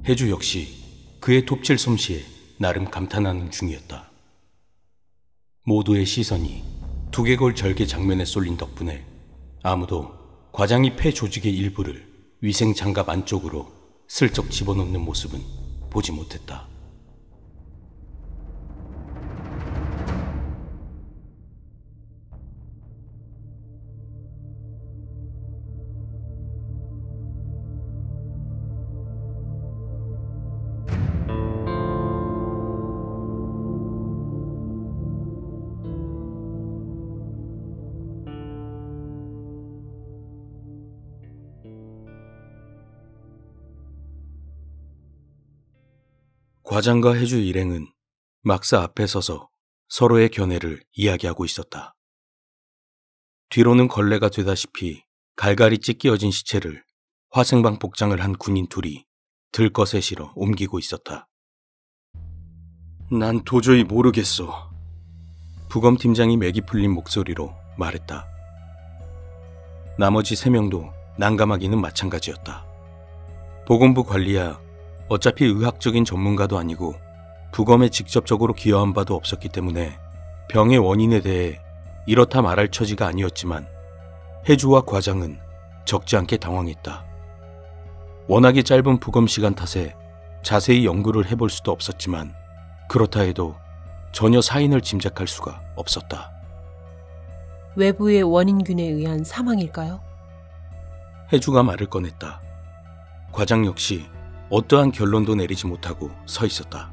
해주 역시 그의 톱질 솜씨에 나름 감탄하는 중이었다. 모두의 시선이 두개골 절개 장면에 쏠린 덕분에 아무도 과장이 폐 조직의 일부를 위생 장갑 안쪽으로 슬쩍 집어넣는 모습은 보지 못했다. 과장과 해주 일행은 막사 앞에 서서 서로의 견해를 이야기하고 있었다. 뒤로는 걸레가 되다시피 갈갈이 찢겨진 시체를 화생방 복장을 한 군인 둘이 들것에 실어 옮기고 있었다. 난 도저히 모르겠어. 부검팀장이 맥이 풀린 목소리로 말했다. 나머지 3명도 난감하기는 마찬가지였다. 보건부 관리야 어차피 의학적인 전문가도 아니고 부검에 직접적으로 기여한 바도 없었기 때문에 병의 원인에 대해 이렇다 말할 처지가 아니었지만 해주와 과장은 적지 않게 당황했다. 워낙에 짧은 부검 시간 탓에 자세히 연구를 해볼 수도 없었지만 그렇다 해도 전혀 사인을 짐작할 수가 없었다. 외부의 원인균에 의한 사망일까요? 해주가 말을 꺼냈다. 과장 역시 어떠한 결론도 내리지 못하고 서 있었다.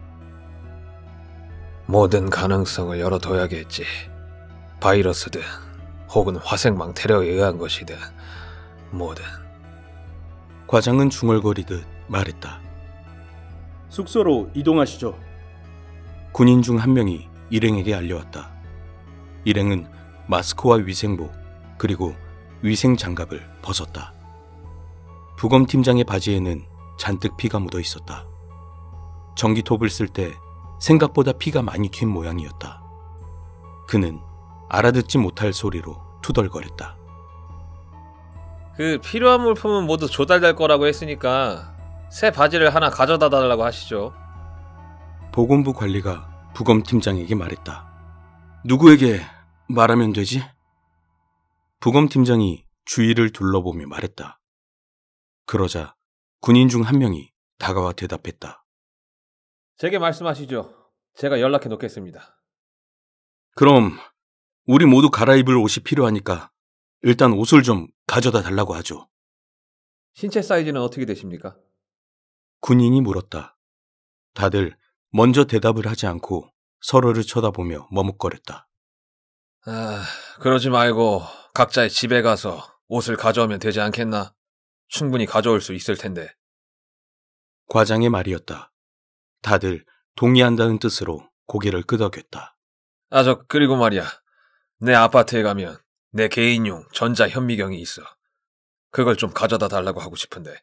모든 가능성을 열어둬야겠지. 바이러스든 혹은 화생방 테러에 의한 것이든 뭐든. 과장은 중얼거리듯 말했다. 숙소로 이동하시죠. 군인 중 한 명이 일행에게 알려왔다. 일행은 마스크와 위생복 그리고 위생 장갑을 벗었다. 부검팀장의 바지에는 잔뜩 피가 묻어 있었다. 전기톱을 쓸 때 생각보다 피가 많이 튄 모양이었다. 그는 알아듣지 못할 소리로 투덜거렸다. 필요한 물품은 모두 조달될 거라고 했으니까 새 바지를 하나 가져다 달라고 하시죠. 보건부 관리가 부검팀장에게 말했다. 누구에게 말하면 되지? 부검팀장이 주위를 둘러보며 말했다. 그러자 군인 중 한 명이 다가와 대답했다. 제게 말씀하시죠. 제가 연락해 놓겠습니다. 그럼 우리 모두 갈아입을 옷이 필요하니까 일단 옷을 좀 가져다 달라고 하죠. 신체 사이즈는 어떻게 되십니까? 군인이 물었다. 다들 먼저 대답을 하지 않고 서로를 쳐다보며 머뭇거렸다. 그러지 말고 각자의 집에 가서 옷을 가져오면 되지 않겠나? 충분히 가져올 수 있을 텐데. 과장의 말이었다. 다들 동의한다는 뜻으로 고개를 끄덕였다. 그리고 말이야. 내 아파트에 가면 내 개인용 전자현미경이 있어. 그걸 좀 가져다 달라고 하고 싶은데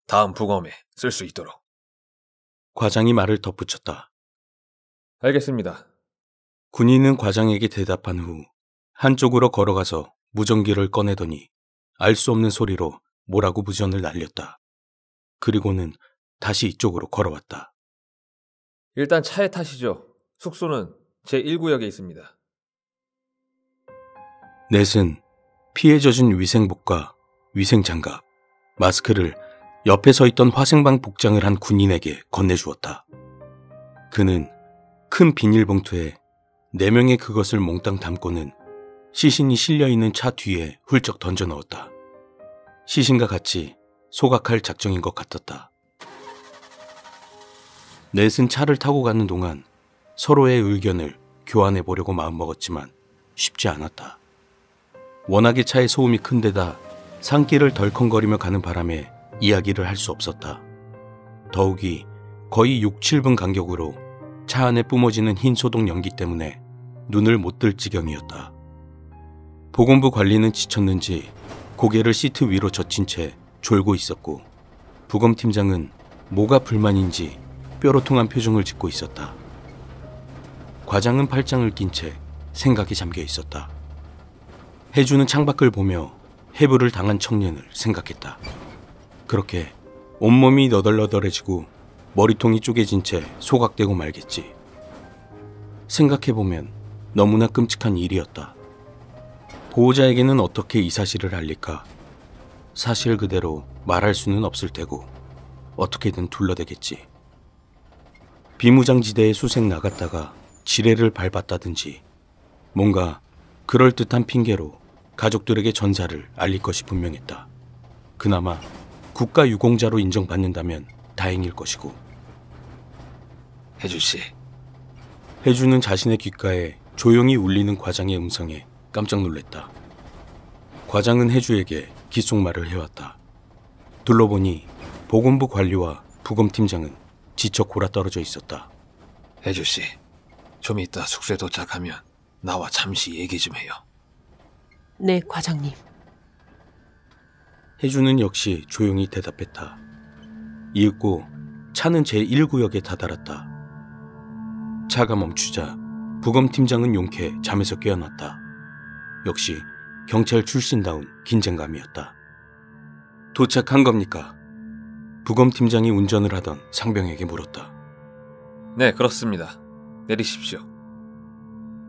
다음 부검에 쓸 수 있도록. 과장이 말을 덧붙였다. 알겠습니다. 군인은 과장에게 대답한 후 한쪽으로 걸어가서 무전기를 꺼내더니 알 수 없는 소리로 뭐라고 무전을 날렸다. 그리고는 다시 이쪽으로 걸어왔다. 일단 차에 타시죠. 숙소는 제1구역에 있습니다. 넷은 피에 젖은 위생복과 위생장갑, 마스크를 옆에 서 있던 화생방 복장을 한 군인에게 건네주었다. 그는 큰 비닐봉투에 4명의 그것을 몽땅 담고는 시신이 실려있는 차 뒤에 훌쩍 던져 넣었다. 시신과 같이 소각할 작정인 것 같았다. 넷은 차를 타고 가는 동안 서로의 의견을 교환해 보려고 마음먹었지만 쉽지 않았다. 워낙에 차의 소음이 큰 데다 산길을 덜컹거리며 가는 바람에 이야기를 할 수 없었다. 더욱이 거의 6, 7분 간격으로 차 안에 뿜어지는 흰 소독 연기 때문에 눈을 못 뜰 지경이었다. 보건부 관리는 지쳤는지 고개를 시트 위로 젖힌 채 졸고 있었고 부검팀장은 뭐가 불만인지 뾰로통한 표정을 짓고 있었다. 과장은 팔짱을 낀 채 생각에 잠겨 있었다. 해주는 창밖을 보며 해부를 당한 청년을 생각했다. 그렇게 온몸이 너덜너덜해지고 머리통이 쪼개진 채 소각되고 말겠지. 생각해보면 너무나 끔찍한 일이었다. 보호자에게는 어떻게 이 사실을 알릴까? 사실 그대로 말할 수는 없을 테고 어떻게든 둘러대겠지. 비무장지대에 수색 나갔다가 지뢰를 밟았다든지 뭔가 그럴듯한 핑계로 가족들에게 전사를 알릴 것이 분명했다. 그나마 국가유공자로 인정받는다면 다행일 것이고. 혜주씨. 혜주는 자신의 귓가에 조용히 울리는 과장의 음성에 깜짝 놀랐다. 과장은 혜주에게 귓속말을 해왔다. 둘러보니 보건부 관리와 부검팀장은 지쳐 골아떨어져 있었다. 혜주씨, 좀 이따 숙소에 도착하면 나와 잠시 얘기 좀 해요. 네, 과장님. 혜주는 역시 조용히 대답했다. 이윽고 차는 제1구역에 다다랐다. 차가 멈추자 부검팀장은 용케 잠에서 깨어났다. 역시 경찰 출신다운 긴장감이었다. 도착한 겁니까? 부검팀장이 운전을 하던 상병에게 물었다. 네, 그렇습니다. 내리십시오.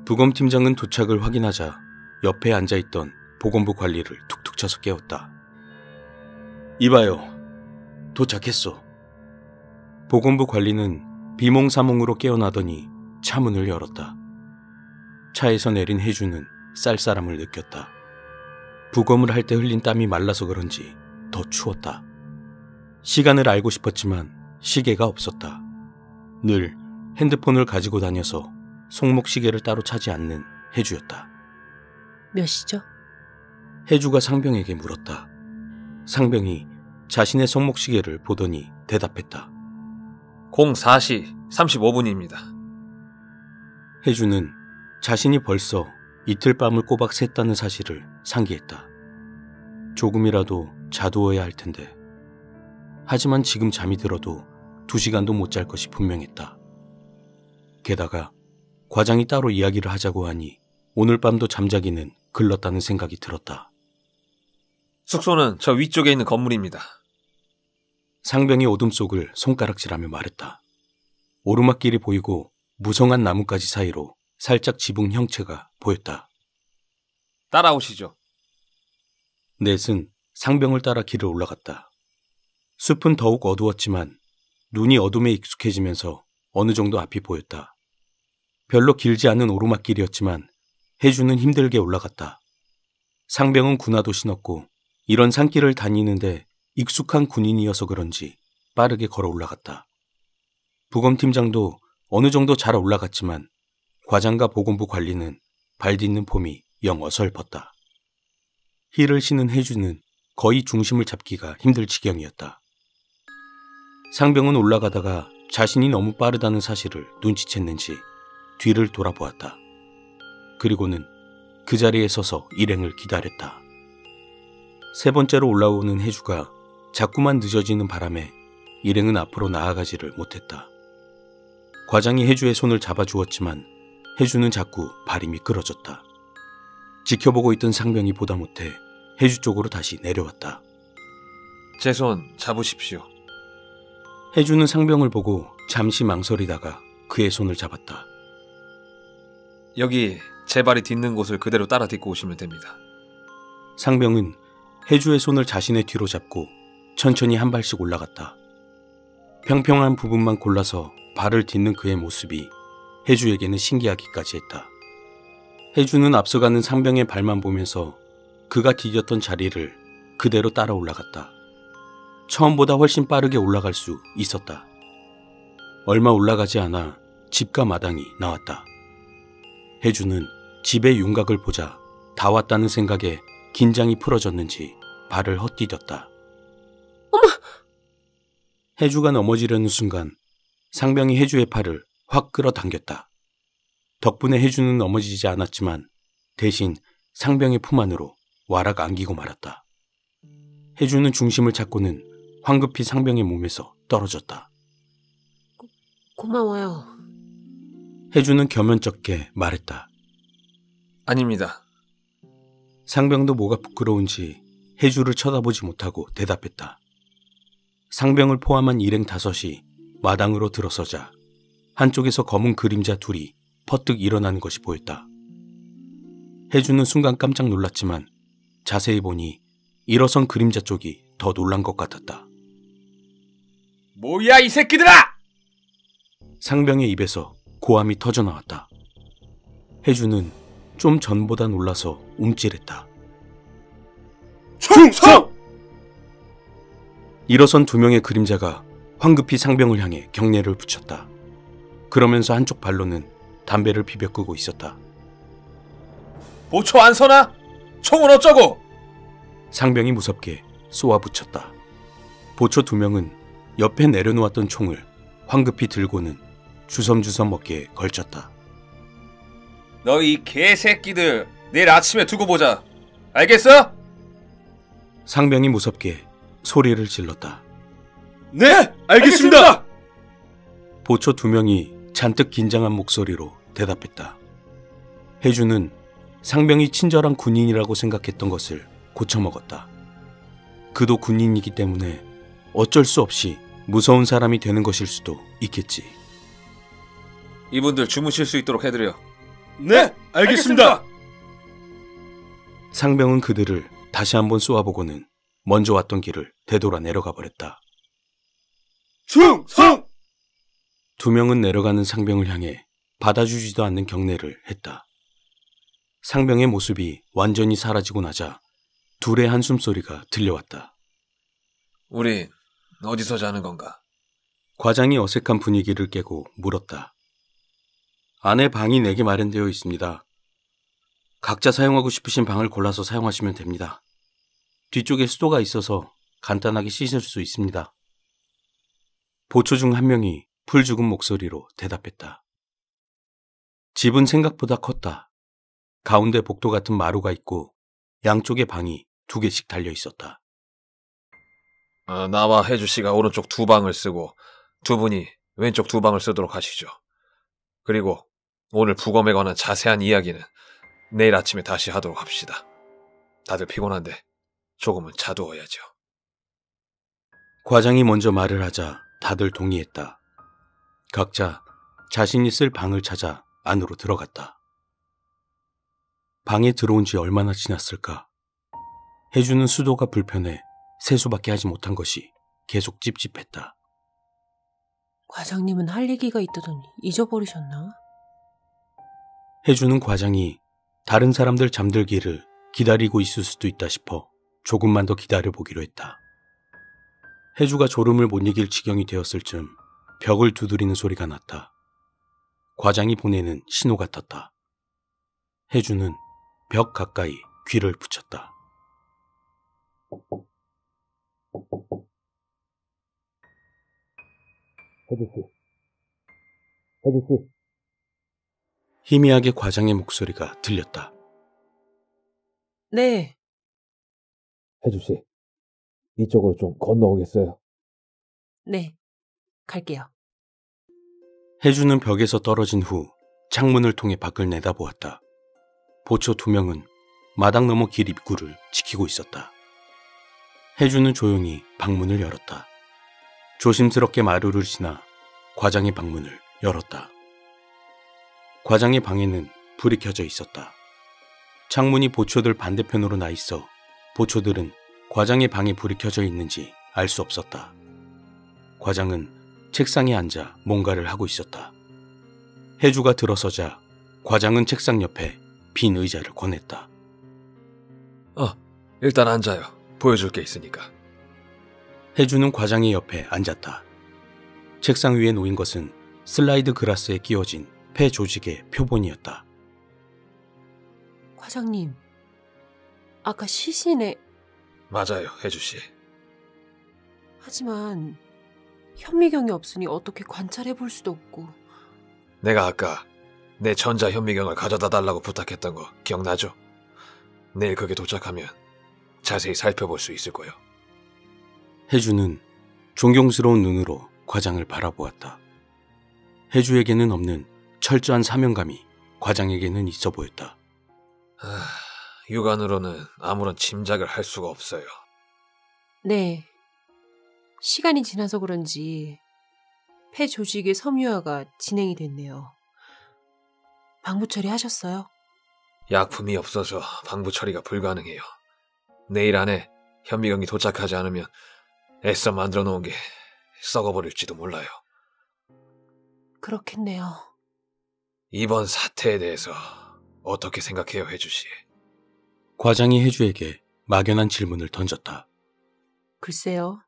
부검팀장은 도착을 확인하자 옆에 앉아있던 보건부 관리를 툭툭 쳐서 깨웠다. 이봐요. 도착했어. 보건부 관리는 비몽사몽으로 깨어나더니 차 문을 열었다. 차에서 내린 혜주는 쌀쌀함을 느꼈다. 부검을 할 때 흘린 땀이 말라서 그런지 더 추웠다. 시간을 알고 싶었지만 시계가 없었다. 늘 핸드폰을 가지고 다녀서 손목시계를 따로 차지 않는 혜주였다. 몇 시죠? 혜주가 상병에게 물었다. 상병이 자신의 손목시계를 보더니 대답했다. 04시 35분입니다. 혜주는 자신이 벌써 이틀 밤을 꼬박 샜다는 사실을 상기했다. 조금이라도 자두어야 할 텐데. 하지만 지금 잠이 들어도 2시간도 못 잘 것이 분명했다. 게다가 과장이 따로 이야기를 하자고 하니 오늘 밤도 잠자기는 글렀다는 생각이 들었다. 숙소는 저 위쪽에 있는 건물입니다. 상병이 어둠 속을 손가락질하며 말했다. 오르막길이 보이고 무성한 나뭇가지 사이로 살짝 지붕 형체가 보였다. 따라오시죠. 넷은 상병을 따라 길을 올라갔다. 숲은 더욱 어두웠지만 눈이 어둠에 익숙해지면서 어느 정도 앞이 보였다. 별로 길지 않은 오르막길이었지만 혜주는 힘들게 올라갔다. 상병은 군화도 신었고 이런 산길을 다니는데 익숙한 군인이어서 그런지 빠르게 걸어 올라갔다. 부검팀장도 어느 정도 잘 올라갔지만 과장과 보건부 관리는 발 딛는 폼이 영 어설펐다. 힐을 신은 혜주는 거의 중심을 잡기가 힘들 지경이었다. 상병은 올라가다가 자신이 너무 빠르다는 사실을 눈치챘는지 뒤를 돌아보았다. 그리고는 그 자리에 서서 일행을 기다렸다. 세 번째로 올라오는 혜주가 자꾸만 늦어지는 바람에 일행은 앞으로 나아가지를 못했다. 과장이 혜주의 손을 잡아주었지만 혜주는 자꾸 발이 미끄러졌다. 지켜보고 있던 상병이 보다 못해 혜주 쪽으로 다시 내려왔다. 제 손 잡으십시오. 혜주는 상병을 보고 잠시 망설이다가 그의 손을 잡았다. 여기 제 발이 딛는 곳을 그대로 따라 딛고 오시면 됩니다. 상병은 혜주의 손을 자신의 뒤로 잡고 천천히 한 발씩 올라갔다. 평평한 부분만 골라서 발을 딛는 그의 모습이 혜주에게는 신기하기까지 했다. 혜주는 앞서가는 상병의 발만 보면서 그가 디뎠던 자리를 그대로 따라 올라갔다. 처음보다 훨씬 빠르게 올라갈 수 있었다. 얼마 올라가지 않아 집과 마당이 나왔다. 혜주는 집의 윤곽을 보자 다 왔다는 생각에 긴장이 풀어졌는지 발을 헛디뎠다. 어머! 혜주가 넘어지려는 순간 상병이 혜주의 팔을 확 끌어당겼다. 덕분에 혜주는 넘어지지 않았지만 대신 상병의 품 안으로 와락 안기고 말았다. 혜주는 중심을 찾고는 황급히 상병의 몸에서 떨어졌다. 고마워요. 혜주는 겸연쩍게 말했다. 아닙니다. 상병도 뭐가 부끄러운지 혜주를 쳐다보지 못하고 대답했다. 상병을 포함한 일행 5이 마당으로 들어서자 한쪽에서 검은 그림자 둘이 퍼뜩 일어나는 것이 보였다. 혜주는 순간 깜짝 놀랐지만 자세히 보니 일어선 그림자 쪽이 더 놀란 것 같았다. 뭐야 이 새끼들아! 상병의 입에서 고함이 터져나왔다. 혜주는 좀 전보다 놀라서 움찔했다. 충성! 일어선 두 명의 그림자가 황급히 상병을 향해 경례를 붙였다. 그러면서 한쪽 발로는 담배를 비벼 끄고 있었다. 보초 안 서나? 총은 어쩌고? 상병이 무섭게 쏘아붙였다. 보초 두 명은 옆에 내려놓았던 총을 황급히 들고는 주섬주섬 어깨에 걸쳤다. 너희 개새끼들 내일 아침에 두고 보자. 알겠어? 상병이 무섭게 소리를 질렀다. 네, 알겠습니다. 보초 두 명이 잔뜩 긴장한 목소리로 대답했다. 혜주는 상병이 친절한 군인이라고 생각했던 것을 고쳐먹었다. 그도 군인이기 때문에 어쩔 수 없이 무서운 사람이 되는 것일 수도 있겠지. 이분들 주무실 수 있도록 해드려. 네, 알겠습니다. 상병은 그들을 다시 한번 쏘아보고는 먼저 왔던 길을 되돌아 내려가 버렸다. 충성! 두 명은 내려가는 상병을 향해 받아주지도 않는 경례를 했다. 상병의 모습이 완전히 사라지고 나자 둘의 한숨소리가 들려왔다. 우린 어디서 자는 건가? 과장이 어색한 분위기를 깨고 물었다. 안에 방이 4개 마련되어 있습니다. 각자 사용하고 싶으신 방을 골라서 사용하시면 됩니다. 뒤쪽에 수도가 있어서 간단하게 씻을 수 있습니다. 보초 중 한 명이 풀 죽은 목소리로 대답했다. 집은 생각보다 컸다. 가운데 복도 같은 마루가 있고 양쪽에 방이 2개씩 달려 있었다. 나와 혜주 씨가 오른쪽 2방을 쓰고 두 분이 왼쪽 2방을 쓰도록 하시죠. 그리고 오늘 부검에 관한 자세한 이야기는 내일 아침에 다시 하도록 합시다. 다들 피곤한데 조금은 자두어야죠. 과장이 먼저 말을 하자 다들 동의했다. 각자 자신이 쓸 방을 찾아 안으로 들어갔다. 방에 들어온 지 얼마나 지났을까? 혜주는 수도가 불편해 세수밖에 하지 못한 것이 계속 찝찝했다. 과장님은 할 얘기가 있다더니 잊어버리셨나? 혜주는 과장이 다른 사람들 잠들기를 기다리고 있을 수도 있다 싶어 조금만 더 기다려보기로 했다. 혜주가 졸음을 못 이길 지경이 되었을 즈음 벽을 두드리는 소리가 났다. 과장이 보내는 신호 같았다. 혜주는 벽 가까이 귀를 붙였다. 혜주씨. 희미하게 과장의 목소리가 들렸다. 네. 혜주씨, 이쪽으로 좀 건너오겠어요? 네. 갈게요. 혜주는 벽에서 떨어진 후 창문을 통해 밖을 내다보았다. 보초 2명은 마당 너머 길 입구를 지키고 있었다. 혜주는 조용히 방문을 열었다. 조심스럽게 마루를 지나 과장의 방문을 열었다. 과장의 방에는 불이 켜져 있었다. 창문이 보초들 반대편으로 나 있어 보초들은 과장의 방에 불이 켜져 있는지 알 수 없었다. 과장은 책상에 앉아 뭔가를 하고 있었다. 혜주가 들어서자 과장은 책상 옆에 빈 의자를 권했다. 일단 앉아요. 보여줄 게 있으니까. 혜주는 과장의 옆에 앉았다. 책상 위에 놓인 것은 슬라이드 글라스에 끼워진 폐 조직의 표본이었다. 과장님, 아까 시신에... 맞아요, 혜주씨. 하지만 현미경이 없으니 어떻게 관찰해 볼 수도 없고... 내가 아까 내 전자 현미경을 가져다 달라고 부탁했던 거 기억나죠? 내일 그게 도착하면 자세히 살펴볼 수 있을 거예요. 혜주는 존경스러운 눈으로 과장을 바라보았다. 혜주에게는 없는 철저한 사명감이 과장에게는 있어 보였다. 육안으로는 아무런 짐작을 할 수가 없어요. 네. 시간이 지나서 그런지 폐 조직의 섬유화가 진행이 됐네요. 방부 처리하셨어요? 약품이 없어서 방부 처리가 불가능해요. 내일 안에 현미경이 도착하지 않으면 애써 만들어 놓은 게 썩어버릴지도 몰라요. 그렇겠네요. 이번 사태에 대해서 어떻게 생각해요, 혜주씨? 과장이 혜주에게 막연한 질문을 던졌다. 글쎄요.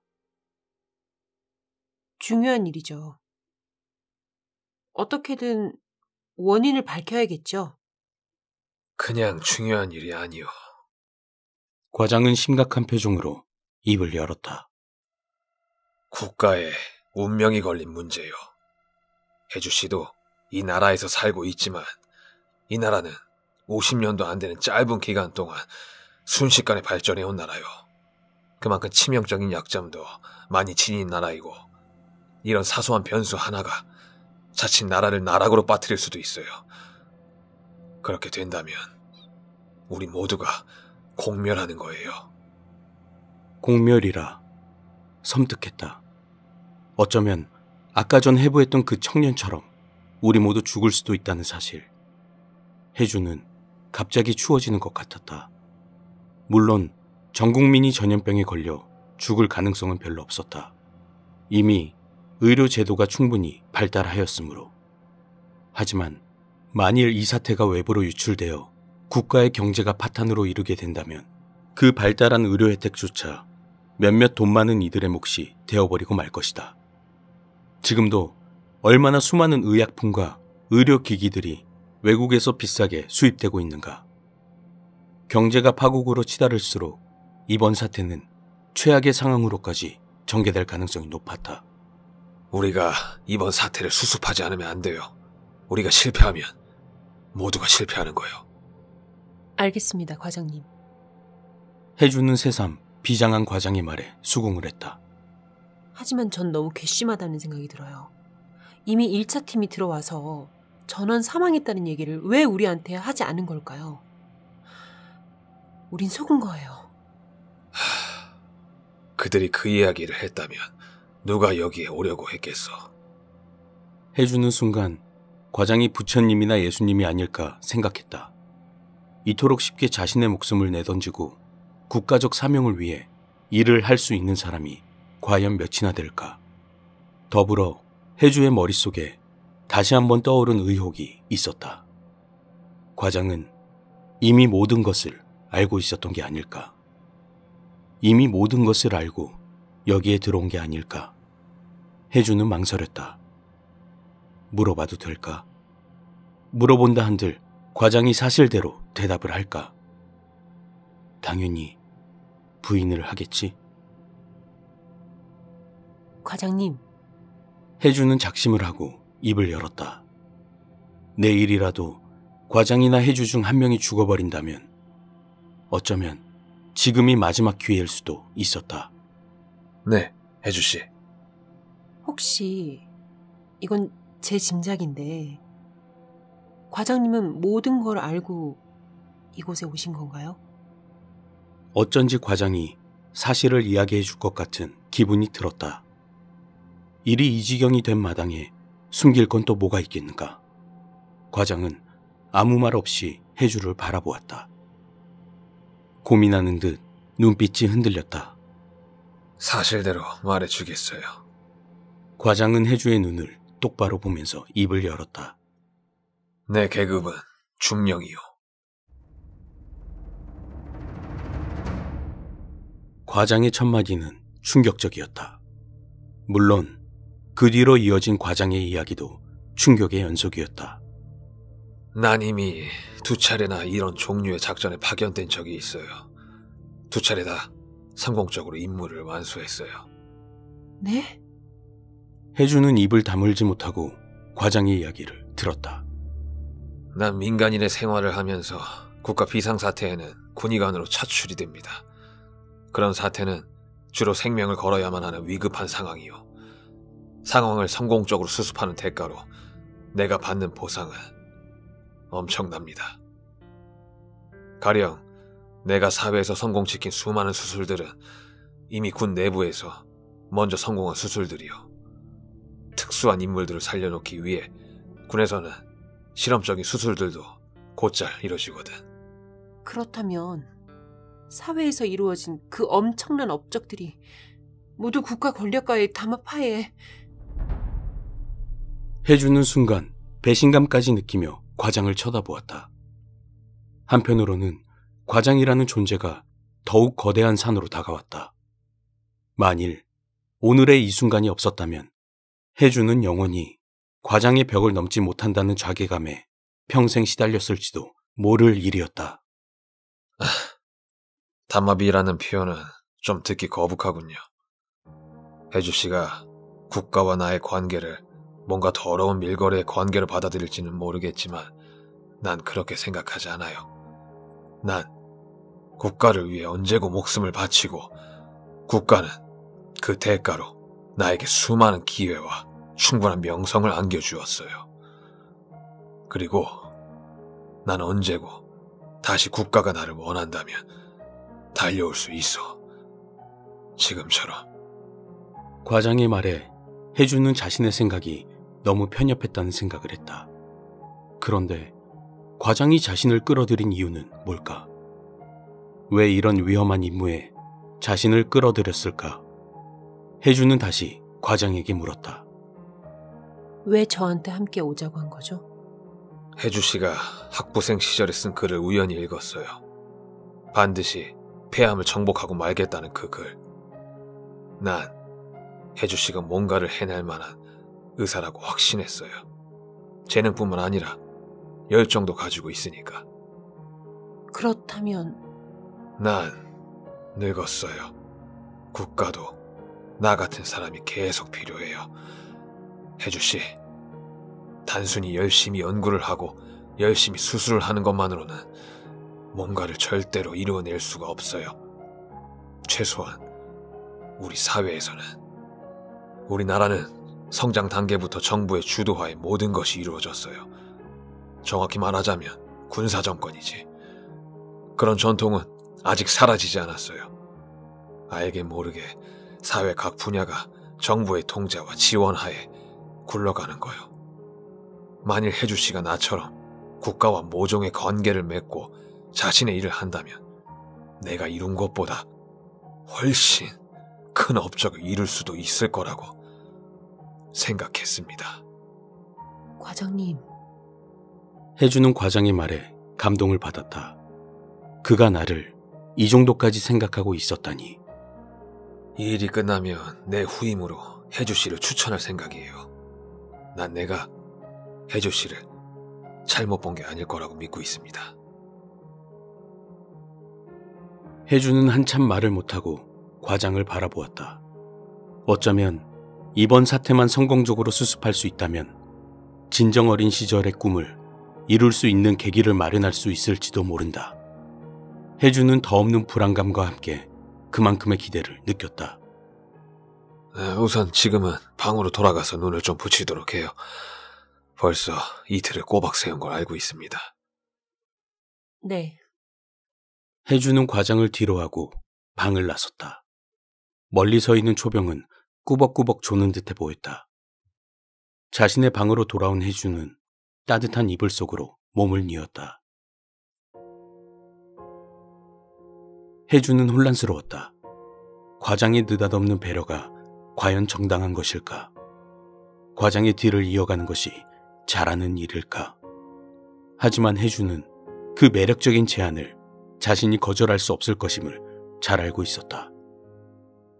중요한 일이죠. 어떻게든 원인을 밝혀야겠죠. 그냥 중요한 일이 아니요. 과장은 심각한 표정으로 입을 열었다. 국가에 운명이 걸린 문제요. 혜주씨도 이 나라에서 살고 있지만 이 나라는 50년도 안 되는 짧은 기간 동안 순식간에 발전해온 나라요. 그만큼 치명적인 약점도 많이 지닌 나라이고 이런 사소한 변수 하나가 자칫 나라를 나락으로 빠뜨릴 수도 있어요. 그렇게 된다면 우리 모두가 공멸하는 거예요. 공멸이라 섬뜩했다. 어쩌면 아까 전 해부했던 그 청년처럼 우리 모두 죽을 수도 있다는 사실. 혜주는 갑자기 추워지는 것 같았다. 물론 전 국민이 전염병에 걸려 죽을 가능성은 별로 없었다. 이미 의료 제도가 충분히 발달하였으므로. 하지만 만일 이 사태가 외부로 유출되어 국가의 경제가 파탄으로 이르게 된다면 그 발달한 의료 혜택조차 몇몇 돈 많은 이들의 몫이 되어버리고 말 것이다. 지금도 얼마나 수많은 의약품과 의료기기들이 외국에서 비싸게 수입되고 있는가. 경제가 파국으로 치달을수록 이번 사태는 최악의 상황으로까지 전개될 가능성이 높았다. 우리가 이번 사태를 수습하지 않으면 안 돼요. 우리가 실패하면 모두가 실패하는 거예요. 알겠습니다, 과장님. 혜주는 새삼 비장한 과장의 말에 수긍을 했다. 하지만 전 너무 괘씸하다는 생각이 들어요. 이미 1차 팀이 들어와서 전원 사망했다는 얘기를 왜 우리한테 하지 않은 걸까요? 우린 속은 거예요. 그들이 그 이야기를 했다면 누가 여기에 오려고 했겠어. 혜주는 순간 과장이 부처님이나 예수님이 아닐까 생각했다. 이토록 쉽게 자신의 목숨을 내던지고 국가적 사명을 위해 일을 할 수 있는 사람이 과연 몇이나 될까. 더불어 혜주의 머릿속에 다시 한번 떠오른 의혹이 있었다. 과장은 이미 모든 것을 알고 있었던 게 아닐까. 이미 모든 것을 알고 여기에 들어온 게 아닐까. 혜주는 망설였다. 물어봐도 될까? 물어본다 한들 과장이 사실대로 대답을 할까? 당연히 부인을 하겠지. 과장님, 혜주는 작심을 하고 입을 열었다. 내일이라도 과장이나 혜주 중 한 명이 죽어버린다면 어쩌면 지금이 마지막 기회일 수도 있었다. 네, 혜주씨. 혹시 이건 제 짐작인데 과장님은 모든 걸 알고 이곳에 오신 건가요? 어쩐지 과장이 사실을 이야기해 줄 것 같은 기분이 들었다. 일이 이 지경이 된 마당에 숨길 건 또 뭐가 있겠는가. 과장은 아무 말 없이 혜주를 바라보았다. 고민하는 듯 눈빛이 흔들렸다. 사실대로 말해주겠어요. 과장은 혜주의 눈을 똑바로 보면서 입을 열었다. 내 계급은 중령이요. 과장의 첫마디는 충격적이었다. 물론 그 뒤로 이어진 과장의 이야기도 충격의 연속이었다. 난 이미 2차례나 이런 종류의 작전에 파견된 적이 있어요. 2차례 다 성공적으로 임무를 완수했어요. 네? 혜주는 입을 다물지 못하고 과장의 이야기를 들었다. 난 민간인의 생활을 하면서 국가 비상사태에는 군의관으로 차출이 됩니다. 그런 사태는 주로 생명을 걸어야만 하는 위급한 상황이요. 상황을 성공적으로 수습하는 대가로 내가 받는 보상은 엄청납니다. 가령 내가 사회에서 성공시킨 수많은 수술들은 이미 군 내부에서 먼저 성공한 수술들이요. 특수한 인물들을 살려놓기 위해 군에서는 실험적인 수술들도 곧잘 이루어지거든. 그렇다면 사회에서 이루어진 그 엄청난 업적들이 모두 국가 권력과의 담합하에. 해주는 순간 배신감까지 느끼며 과장을 쳐다보았다. 한편으로는 과장이라는 존재가 더욱 거대한 산으로 다가왔다. 만일 오늘의 이 순간이 없었다면 해주는 영원히 과장의 벽을 넘지 못한다는 자괴감에 평생 시달렸을지도 모를 일이었다. 담합이라는 표현은 좀 듣기 거북하군요. 혜주씨가 국가와 나의 관계를 뭔가 더러운 밀거래의 관계로 받아들일지는 모르겠지만 난 그렇게 생각하지 않아요. 난 국가를 위해 언제고 목숨을 바치고 국가는 그 대가로 나에게 수많은 기회와 충분한 명성을 안겨주었어요. 그리고 난 언제고 다시 국가가 나를 원한다면 달려올 수 있어. 지금처럼. 과장의 말에 해주는 자신의 생각이 너무 편협했다는 생각을 했다. 그런데 과장이 자신을 끌어들인 이유는 뭘까? 왜 이런 위험한 임무에 자신을 끌어들였을까? 해주는 다시 과장에게 물었다. 왜 저한테 함께 오자고 한 거죠? 혜주씨가 학부생 시절에 쓴 글을 우연히 읽었어요. 반드시 폐암을 정복하고 말겠다는 그 글. 난 혜주씨가 뭔가를 해낼 만한 의사라고 확신했어요. 재능뿐만 아니라 열정도 가지고 있으니까. 그렇다면 난 늙었어요. 국가도 나 같은 사람이 계속 필요해요. 혜주씨, 단순히 열심히 연구를 하고 열심히 수술을 하는 것만으로는 뭔가를 절대로 이루어낼 수가 없어요. 최소한 우리 사회에서는. 우리나라는 성장 단계부터 정부의 주도하에 모든 것이 이루어졌어요. 정확히 말하자면 군사정권이지. 그런 전통은 아직 사라지지 않았어요. 알게 모르게 사회 각 분야가 정부의 통제와 지원하에 굴러가는 거요. 만일 혜주씨가 나처럼 국가와 모종의 관계를 맺고 자신의 일을 한다면 내가 이룬 것보다 훨씬 큰 업적을 이룰 수도 있을 거라고 생각했습니다. 과장님, 해주는 과장의 말에 감동을 받았다. 그가 나를 이 정도까지 생각하고 있었다니. 이 일이 끝나면 내 후임으로 혜주씨를 추천할 생각이에요. 난 내가 혜주씨를 잘못 본 게 아닐 거라고 믿고 있습니다. 해주는 한참 말을 못하고 과장을 바라보았다. 어쩌면 이번 사태만 성공적으로 수습할 수 있다면 진정 어린 시절의 꿈을 이룰 수 있는 계기를 마련할 수 있을지도 모른다. 해주는 더 없는 불안감과 함께 그만큼의 기대를 느꼈다. 우선 지금은 방으로 돌아가서 눈을 좀 붙이도록 해요. 벌써 이틀을 꼬박 세운 걸 알고 있습니다. 네. 해주는 과장을 뒤로하고 방을 나섰다. 멀리 서 있는 초병은 꾸벅꾸벅 조는 듯해 보였다. 자신의 방으로 돌아온 해주는 따뜻한 이불 속으로 몸을 뉘었다. 해주는 혼란스러웠다. 과장의 느닷없는 배려가 과연 정당한 것일까? 과장의 뒤를 이어가는 것이 잘하는 일일까? 하지만 해주는 그 매력적인 제안을 자신이 거절할 수 없을 것임을 잘 알고 있었다.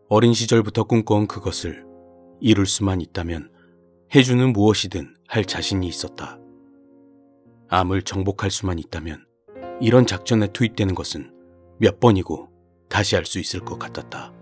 어린 시절부터 꿈꿔온 그것을 이룰 수만 있다면 해주는 무엇이든 할 자신이 있었다. 암을 정복할 수만 있다면 이런 작전에 투입되는 것은 몇 번이고 다시 할 수 있을 것 같았다.